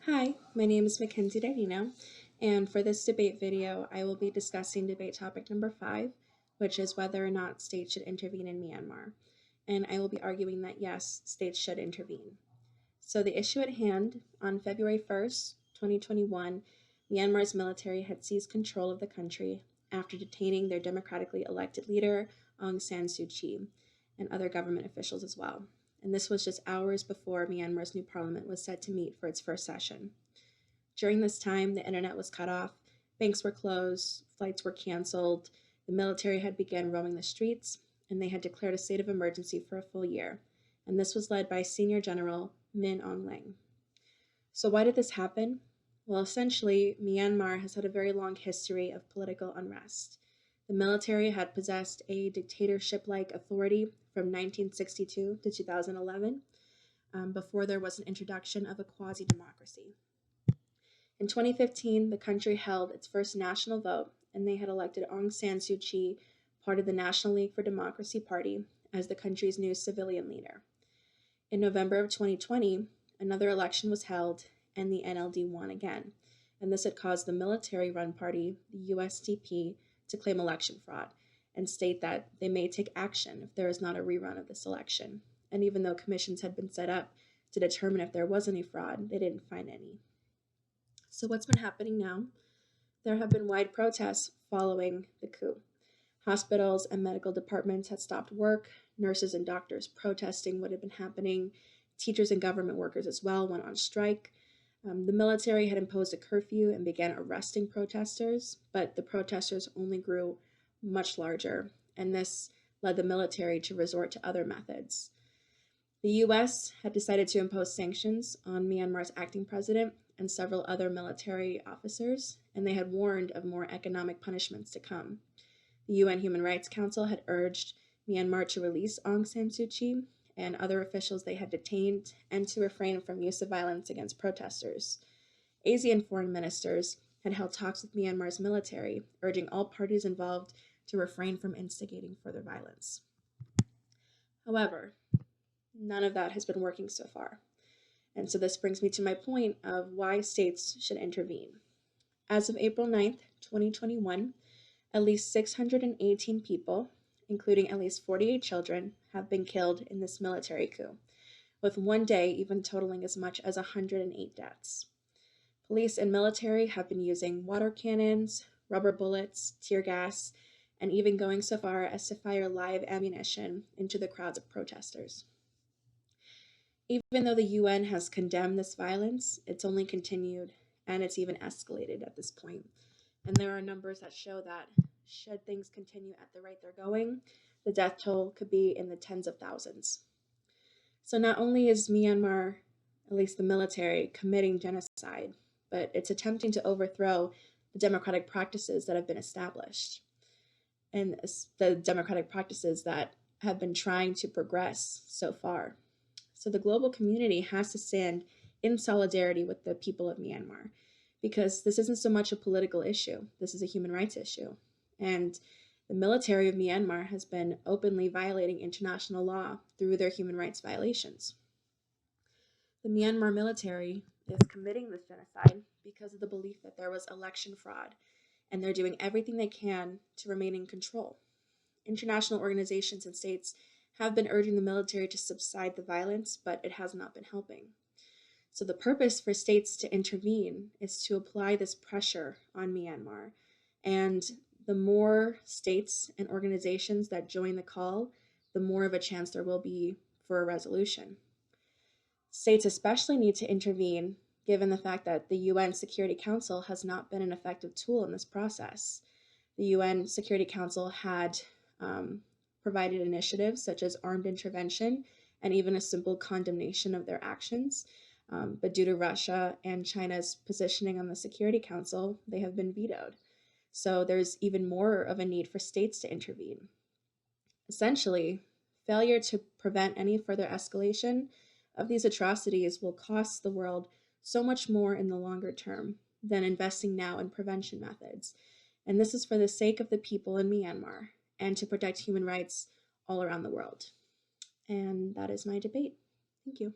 Hi, my name is Mackenzie Dardino, and for this debate video, I will be discussing debate topic number 5, which is whether or not states should intervene in Myanmar. And I will be arguing that yes, states should intervene. So the issue at hand, on February 1st, 2021, Myanmar's military had seized control of the country after detaining their democratically elected leader, Aung San Suu Kyi, and other government officials as well. And this was just hours before Myanmar's new parliament was set to meet for its first session. During this time, the internet was cut off, banks were closed, flights were canceled, the military had begun roaming the streets, and they had declared a state of emergency for a full year. And this was led by Senior General Min Aung Hlaing. So why did this happen? Well, essentially, Myanmar has had a very long history of political unrest. The military had possessed a dictatorship-like authority from 1962 to 2011, before there was an introduction of a quasi-democracy. In 2015, the country held its first national vote, and they had elected Aung San Suu Kyi, part of the National League for Democracy Party, as the country's new civilian leader. In November of 2020, another election was held, and the NLD won again, and this had caused the military-run party, the USDP, to claim election fraud and state that they may take action if there is not a rerun of this election. And even though commissions had been set up to determine if there was any fraud, they didn't find any. So what's been happening now? There have been wide protests following the coup. Hospitals and medical departments had stopped work, nurses and doctors protesting what had been happening, teachers and government workers as well went on strike. The military had imposed a curfew and began arresting protesters, but the protesters only grew much larger, and this led the military to resort to other methods. The US had decided to impose sanctions on Myanmar's acting president and several other military officers, and they had warned of more economic punishments to come. The UN Human Rights Council had urged Myanmar to release Aung San Suu Kyi and other officials they had detained, and to refrain from use of violence against protesters. ASEAN foreign ministers had held talks with Myanmar's military, urging all parties involved to refrain from instigating further violence. However, none of that has been working so far. And so this brings me to my point of why states should intervene. As of April 9th, 2021, at least 618 people, including at least 48 children, have been killed in this military coup, with one day even totaling as much as 108 deaths. Police and military have been using water cannons, rubber bullets, tear gas, and even going so far as to fire live ammunition into the crowds of protesters. Even though the UN has condemned this violence, it's only continued, and it's even escalated at this point. And there are numbers that show that should things continue at the rate they're going, the death toll could be in the tens of thousands. So not only is Myanmar, at least the military, committing genocide, but it's attempting to overthrow the democratic practices that have been established, and the democratic practices that have been trying to progress so far. So the global community has to stand in solidarity with the people of Myanmar, because this isn't so much a political issue, this is a human rights issue. And the military of Myanmar has been openly violating international law through their human rights violations. The Myanmar military is committing this genocide because of the belief that there was election fraud, and they're doing everything they can to remain in control. International organizations and states have been urging the military to subside the violence, but it has not been helping. So the purpose for states to intervene is to apply this pressure on Myanmar. And the more states and organizations that join the call, the more of a chance there will be for a resolution. States especially need to intervene given the fact that the UN Security Council has not been an effective tool in this process. The UN Security Council had provided initiatives such as armed intervention and even a simple condemnation of their actions. But due to Russia and China's positioning on the Security Council, they have been vetoed. So there's even more of a need for states to intervene. Essentially, failure to prevent any further escalation of these atrocities will cost the world so much more in the longer term than investing now in prevention methods. And this is for the sake of the people in Myanmar and to protect human rights all around the world. And that is my debate. Thank you.